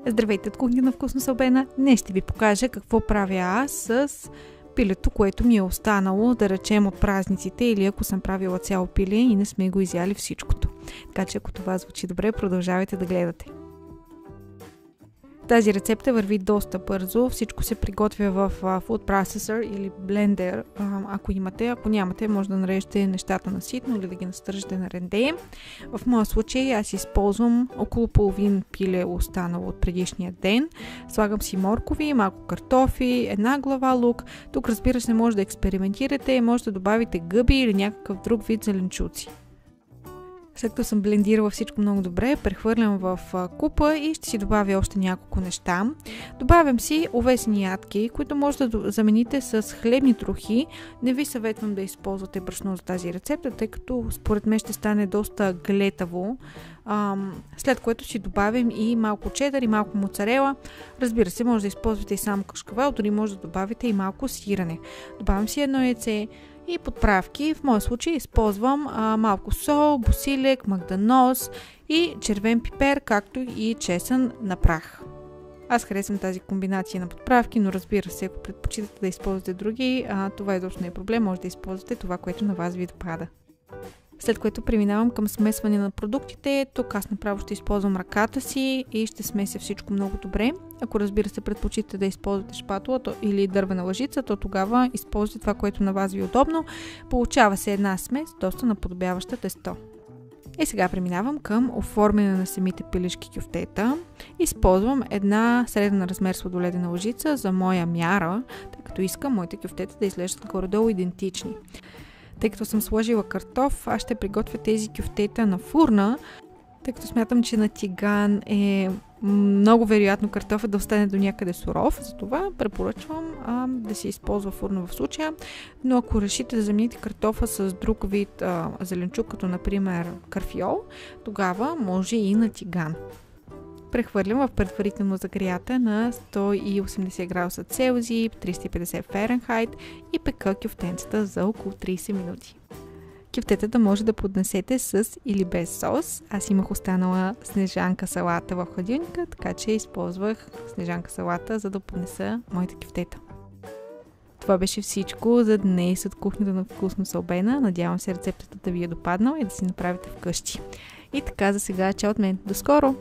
Здравейте от кухня на Вкусно с Албена. Днес ще ви покажа какво правя аз с пилето, което ми е останало, да речем от празниците, или ако съм правила цяло пиле и не сме го изяли всичкото. Така че ако това звучи добре, продължавайте да гледате. Тази рецепта върви доста бързо. Всичко се приготвя в food processor или блендер, ако имате. Ако нямате, може да нарежете нещата на ситно или да ги настържите на рендее. В моя случай аз използвам около половин пиле останало от предишния ден. Слагам си моркови, малко картофи, една глава лук. Тук, разбира се, може да експериментирате, може да добавите гъби или някакъв друг вид зеленчуци. След като съм блендирала всичко много добре, прехвърлям в купа и ще си добавя още няколко неща. Добавям си овесени ядки, които може да замените с хлебни трохи. Не ви съветвам да използвате брашно за тази рецепта, тъй като според мен ще стане доста глетаво. След което си добавим и малко чедър и малко моцарела. Разбира се, може да използвате и само кашкавал, дори може да добавите и малко сирене. Добавям си едно яйце и подправки. В моя случай използвам малко сол, босилек, магданоз и червен пипер, както и чесън на прах. Аз харесвам тази комбинация на подправки, но разбира се, ако предпочитате да използвате други, това изобщо не е проблем, може да използвате това, което на вас ви допада. След което преминавам към смесване на продуктите. Тук аз направо ще използвам ръката си и ще смеся всичко много добре. Ако, разбира се, предпочитате да използвате шпатула или дървена лъжица, то тогава използвайте това, което на вас ви е удобно. Получава се една смес, доста наподобяваща тесто. И сега преминавам към оформяне на самите пилешки кюфтета. Използвам една среден размер сладоледена лъжица за моя мяра, тъй като искам моите кюфтета да изглеждат горе-долу идентични. Тъй като съм сложила картоф, аз ще приготвя тези кюфтета на фурна, тъй като смятам, че на тиган е много вероятно картофа да остане до някъде суров, затова препоръчвам да се използва фурна в случая, но ако решите да замените картофа с друг вид зеленчук, като например карфиол, тогава може и на тиган. Прехвърлям в предварително загрята на 180 градуса Целзий, 350 Ференхайт и пека кюфтенцата за около 30 минути. Кюфтетата може да поднесете с или без сос. Аз имах останала снежанка салата в хладилника, така че използвах снежанка салата, за да поднеса моите кюфтета. Това беше всичко за днес от кухнята на Вкусно с Албена. Надявам се рецептата да ви е допаднала и да си направите вкъщи. И така за сега, чао от мен. До скоро!